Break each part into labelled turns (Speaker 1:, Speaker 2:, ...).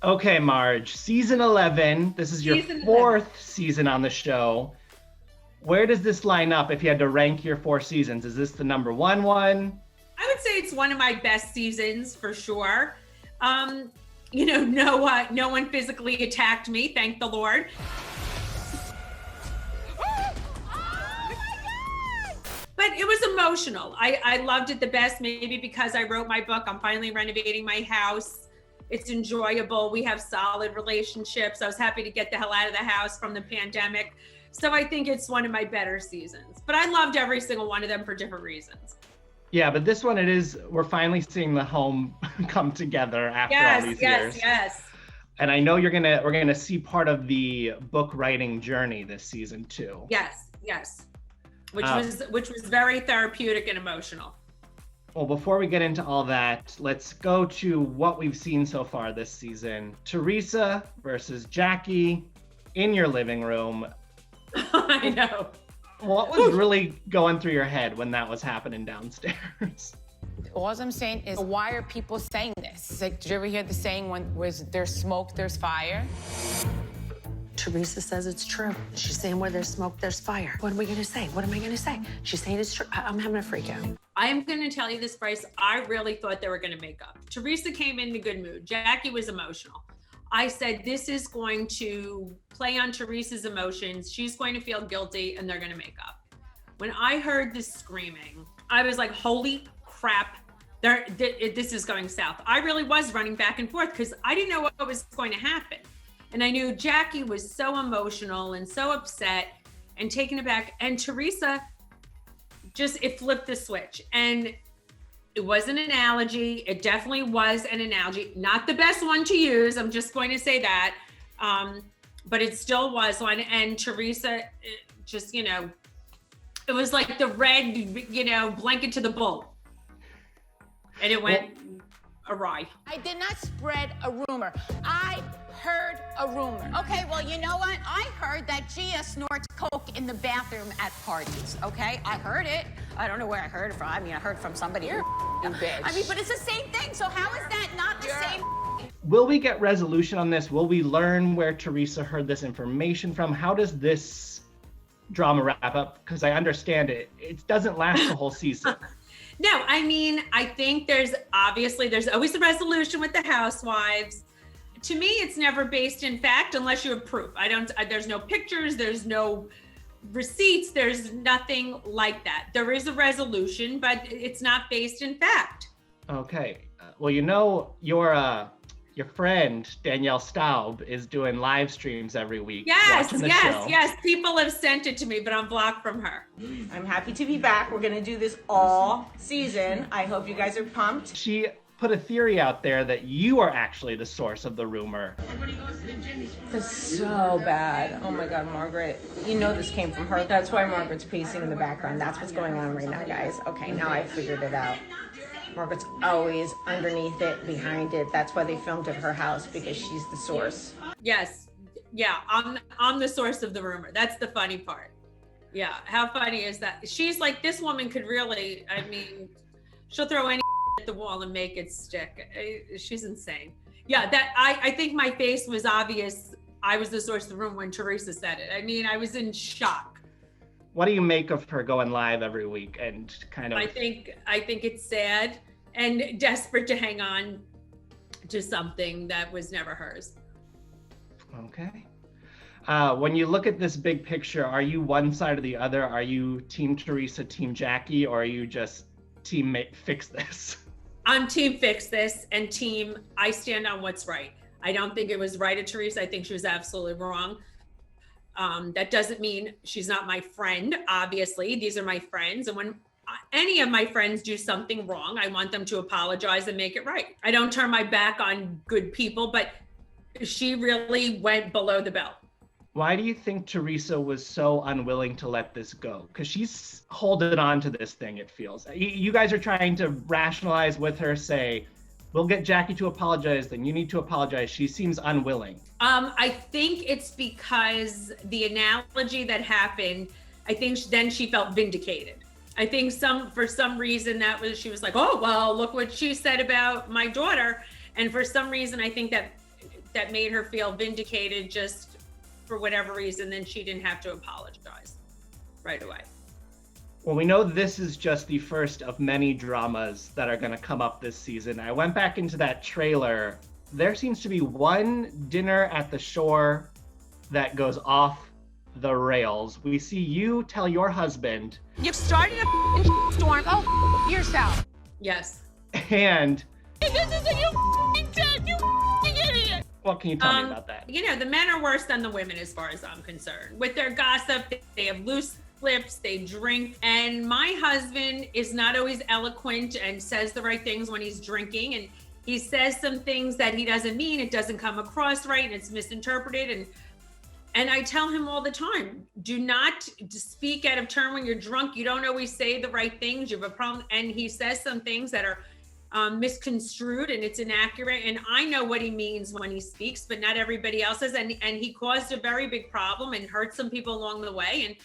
Speaker 1: Okay, Marge, season 11. This is your
Speaker 2: Season 11.
Speaker 1: fourth season on the show. Where does this line up if you had to rank your 4 seasons? Is this the number one?
Speaker 2: I would say it's one of my best seasons for sure. No one physically attacked me, thank the Lord. But it was emotional. I loved it the best, maybe because I wrote my book. I'm finally renovating my house. It's enjoyable. We have solid relationships. I was happy to get the hell out of the house from the pandemic. So I think it's one of my better seasons. But I loved every single one of them for different reasons.
Speaker 1: Yeah, but this one we're finally seeing the home come together after all these years.
Speaker 2: Yes.
Speaker 1: And I know we're gonna see part of the book writing journey this season too.
Speaker 2: Yes. Which was very therapeutic and emotional.
Speaker 1: Well, before we get into all that, let's go to what we've seen so far this season. Teresa versus Jackie in your living room.
Speaker 2: I know.
Speaker 1: What was really going through your head when that was happening downstairs?
Speaker 3: All I'm saying is, why are people saying this? It's like, did you ever hear the saying, when there's smoke, there's fire?
Speaker 4: Teresa says it's true. She's saying where there's smoke, there's fire. What am I gonna say? What am I gonna say? She's saying it's true. I'm having a freak out.
Speaker 2: I'm gonna tell you this, Bryce. I really thought they were gonna make up. Teresa came in a good mood. Jackie was emotional. I said, this is going to play on Teresa's emotions. She's going to feel guilty and they're gonna make up. When I heard the screaming, I was like, holy crap, this is going south. I really was running back and forth because I didn't know what was going to happen. And I knew Jackie was so emotional and so upset and taken aback. And Teresa it flipped the switch. And it was an analogy. It definitely was an analogy. Not the best one to use. I'm just going to say that. But it still was one. And Teresa it was like the red, blanket to the bull. And it went awry.
Speaker 3: I did not spread a rumor. I heard a rumor.
Speaker 5: Okay, well, you know what? I heard that Gia snorts coke in the bathroom at parties, okay? I heard it. I don't know where I heard it from. I mean, I heard it from somebody.
Speaker 3: You're a bitch.
Speaker 5: I mean, but it's the same thing. So how is that not the same?
Speaker 1: Will we get resolution on this? Will we learn where Teresa heard this information from? How does this drama wrap up? Because I understand it doesn't last the whole season.
Speaker 2: No, I mean, I think there's always a resolution with the housewives. To me, it's never based in fact unless you have proof. There's no pictures, there's no receipts, there's nothing like that. There is a resolution, but it's not based in fact.
Speaker 1: Okay. Well, your friend, Danielle Staub, is doing live streams every week.
Speaker 2: Yes. People have sent it to me, but I'm blocked from her.
Speaker 6: I'm happy to be back. We're going to do this all season. I hope you guys are pumped.
Speaker 1: She put a theory out there that you are actually the source of the rumor.
Speaker 6: It's so bad. Oh my God, Margaret. You know this came from her. That's why Margaret's pacing in the background. That's what's going on right now, guys. Okay, now I figured it out. Margaret's always underneath it, behind it. That's why they filmed at her house, because she's the source.
Speaker 2: Yes. Yeah, I'm the source of the rumor. That's the funny part. Yeah, how funny is that? She's like, this woman could really, I mean, she'll throw any at the wall and make it stick. She's insane. Yeah, I think my face was obvious. I was the source of the rumor when Teresa said it. I mean, I was in shock.
Speaker 1: What do you make of her going live every week and kind of?
Speaker 2: I think it's sad and desperate to hang on to something that was never hers.
Speaker 1: Okay. When you look at this big picture, are you one side or the other? Are you Team Teresa, Team Jackie, or are you just Team Fix This?
Speaker 2: I'm Team Fix This and Team I stand on what's right. I don't think it was right of Teresa. I think she was absolutely wrong. That doesn't mean she's not my friend. Obviously, these are my friends. And when any of my friends do something wrong, I want them to apologize and make it right. I don't turn my back on good people, but she really went below the belt.
Speaker 1: Why do you think Teresa was so unwilling to let this go? Because she's holding on to this thing, it feels. You guys are trying to rationalize with her, say, we'll get Jackie to apologize, then you need to apologize. She seems unwilling.
Speaker 2: I think it's because the analogy that happened, I think then she felt vindicated. I think for some reason she was like, oh, well, look what she said about my daughter. And for some reason, I think that that made her feel vindicated just for whatever reason, then she didn't have to apologize right away.
Speaker 1: Well, we know this is just the first of many dramas that are going to come up this season. I went back into that trailer. There seems to be one dinner at the shore that goes off the rails. We see you tell your husband.
Speaker 3: You've started a storm. Go yourself.
Speaker 2: Yes.
Speaker 1: And
Speaker 3: This is a you dead, you idiot.
Speaker 1: what can you tell me about that?
Speaker 2: You know, the men are worse than the women as far as I'm concerned. With their gossip, they have loose lips, they drink. And my husband is not always eloquent and says the right things when he's drinking. And he says some things that he doesn't mean. It doesn't come across right and it's misinterpreted. And I tell him all the time, do not speak out of turn when you're drunk. You don't always say the right things. You have a problem. And he says some things that are misconstrued and it's inaccurate. And I know what he means when he speaks, but not everybody else does. And he caused a very big problem and hurt some people along the way. And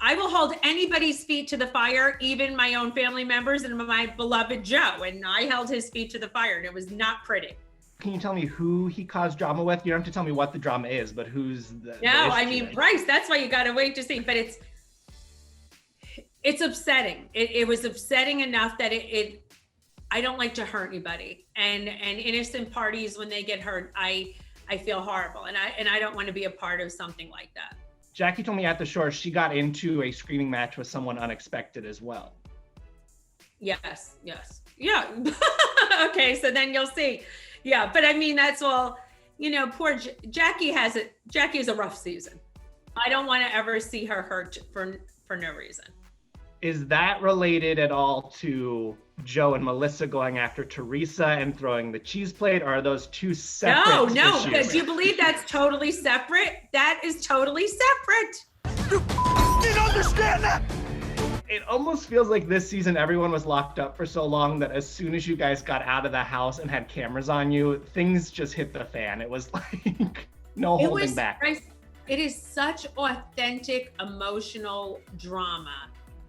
Speaker 2: I will hold anybody's feet to the fire, even my own family members and my beloved Joe. And I held his feet to the fire and it was not pretty.
Speaker 1: Can you tell me who he caused drama with? You don't have to tell me what the drama is, but who's the
Speaker 2: No, I
Speaker 1: issue?
Speaker 2: mean, Bryce, that's why you got to wait to see. But it's upsetting. It was upsetting enough that I don't like to hurt anybody. And innocent parties, when they get hurt, I feel horrible. And I don't want to be a part of something like that.
Speaker 1: Jackie told me at the shore she got into a screaming match with someone unexpected as well.
Speaker 2: Yes. Yeah. Okay, so then you'll see. Yeah, but I mean, that's all, you know, poor Jackie has it. Jackie has a rough season. I don't want to ever see her hurt for no reason.
Speaker 1: Is that related at all to Joe and Melissa going after Teresa and throwing the cheese plate? Or are those two separate
Speaker 2: No.
Speaker 1: issues?
Speaker 2: Do you believe that's totally separate? That is totally separate.
Speaker 7: You didn't understand that?
Speaker 1: It almost feels like this season everyone was locked up for so long that as soon as you guys got out of the house and had cameras on you, things just hit the fan. It was like no holding back.
Speaker 2: It is such authentic, emotional drama.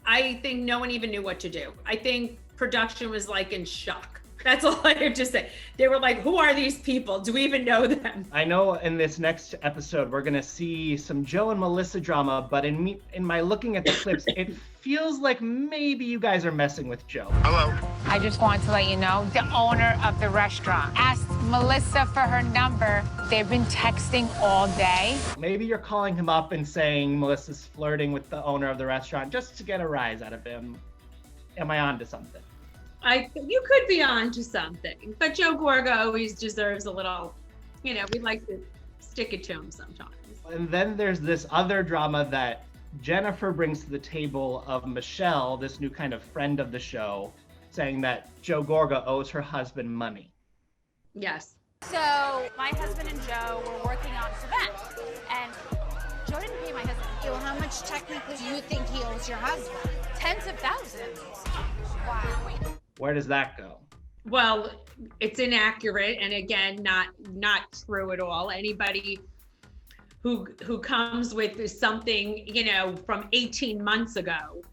Speaker 2: I think no one even knew what to do. I think production was like in shock. That's all I have to say. They were like, who are these people? Do we even know them?
Speaker 1: I know in this next episode, we're going to see some Joe and Melissa drama, but in my looking at the clips, it feels like maybe you guys are messing with Joe.
Speaker 7: Hello.
Speaker 3: I just want to let you know, the owner of the restaurant asked Melissa for her number. They've been texting all day.
Speaker 1: Maybe you're calling him up and saying Melissa's flirting with the owner of the restaurant just to get a rise out of him. Am I on to something?
Speaker 2: You could be on to something, but Joe Gorga always deserves a little, you know, we'd like to stick it to him sometimes.
Speaker 1: And then there's this other drama that Jennifer brings to the table of Michelle, this new kind of friend of the show, saying that Joe Gorga owes her husband money.
Speaker 2: Yes.
Speaker 5: So my husband and Joe were working on this event, and Joe didn't pay my husband.
Speaker 8: Well, how much technically do you think he owes your husband?
Speaker 5: Tens of thousands.
Speaker 8: Wow.
Speaker 1: Where does that go?
Speaker 2: Well, it's inaccurate, and again, not true at all. Anybody who comes with something, you know, from 18 months ago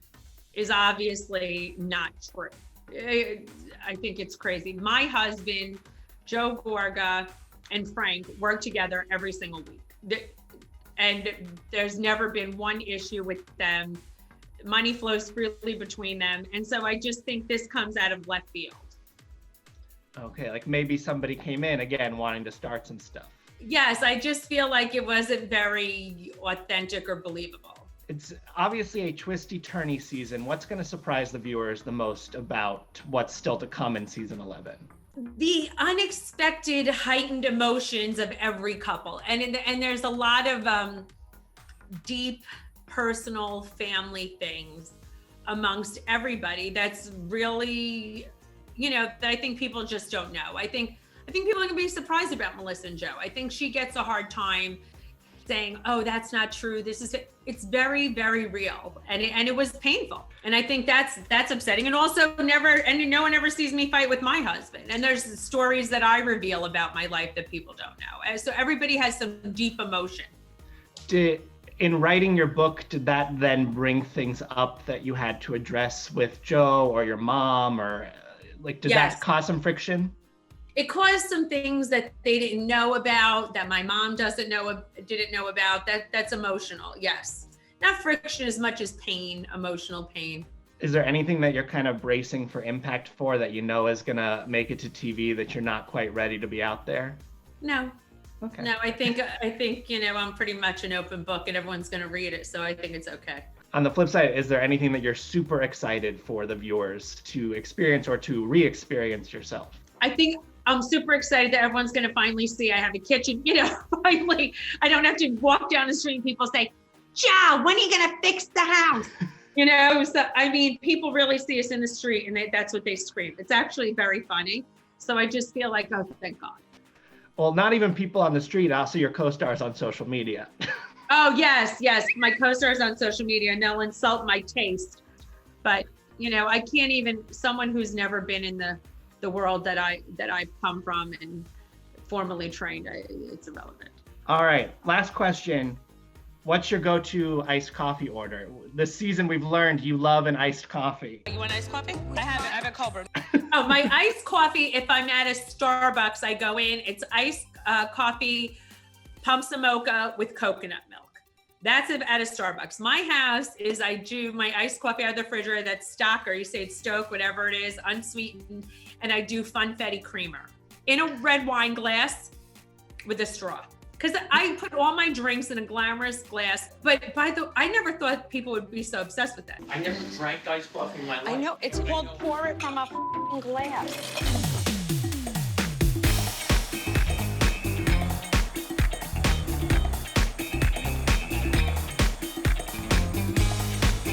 Speaker 2: is obviously not true. I think it's crazy. My husband, Joe Gorga, and Frank work together every single week. And there's never been one issue with them. Money flows freely between them. And so I just think this comes out of left field.
Speaker 1: Okay, like maybe somebody came in again wanting to start some stuff.
Speaker 2: Yes, I just feel like it wasn't very authentic or believable.
Speaker 1: It's obviously a twisty-turny season. What's going to surprise the viewers the most about what's still to come in season 11?
Speaker 2: The unexpected heightened emotions of every couple. And there's a lot of deep personal family things amongst everybody that's really, you know, that I think people just don't know. I think people are gonna be surprised about Melissa and Joe. I think she gets a hard time saying, oh, that's not true. It's very, very real. And it was painful. And I think that's upsetting. And also no one ever sees me fight with my husband. And there's stories that I reveal about my life that people don't know. So everybody has some deep emotion.
Speaker 1: In writing your book, did that then bring things up that you had to address with Joe or your mom, or like, did
Speaker 2: Yes.
Speaker 1: that cause some friction?
Speaker 2: It caused some things that they didn't know about, that my mom didn't know about. That's emotional, yes. Not friction as much as pain, emotional pain.
Speaker 1: Is there anything that you're kind of bracing for impact for that you know is gonna make it to TV that you're not quite ready to be out there?
Speaker 2: No.
Speaker 1: Okay.
Speaker 2: No, I think I'm pretty much an open book and everyone's gonna read it, so I think it's okay.
Speaker 1: On the flip side, is there anything that you're super excited for the viewers to experience or to re-experience yourself?
Speaker 2: I think I'm super excited that everyone's gonna finally see I have a kitchen, finally. I don't have to walk down the street and people say, "Ja, when are you gonna fix the house?" So I mean, people really see us in the street and that's what they scream. It's actually very funny. So I just feel like, oh, thank God.
Speaker 1: Well, not even people on the street, also your co-stars on social media.
Speaker 2: Oh, yes. My co-stars on social media, and they'll insult my taste. But, I can't even, someone who's never been in the world that I've come from and formally trained, it's irrelevant.
Speaker 1: All right, last question. What's your go-to iced coffee order? This season we've learned you love an iced coffee.
Speaker 9: You want iced coffee? I have a cold brew.
Speaker 2: Oh, my iced coffee, if I'm at a Starbucks, I go in, it's iced coffee, pump some mocha with coconut milk. That's at a Starbucks. My house is I do my iced coffee out of the refrigerator, that's stock, or you say it's Stoke, whatever it is, unsweetened, and I do Funfetti creamer in a red wine glass with a straw. Because I put all my drinks in a glamorous glass, but I never thought people would be so obsessed with that.
Speaker 10: I never drank iced coffee in my life.
Speaker 8: I know, it's called pour it from a glass.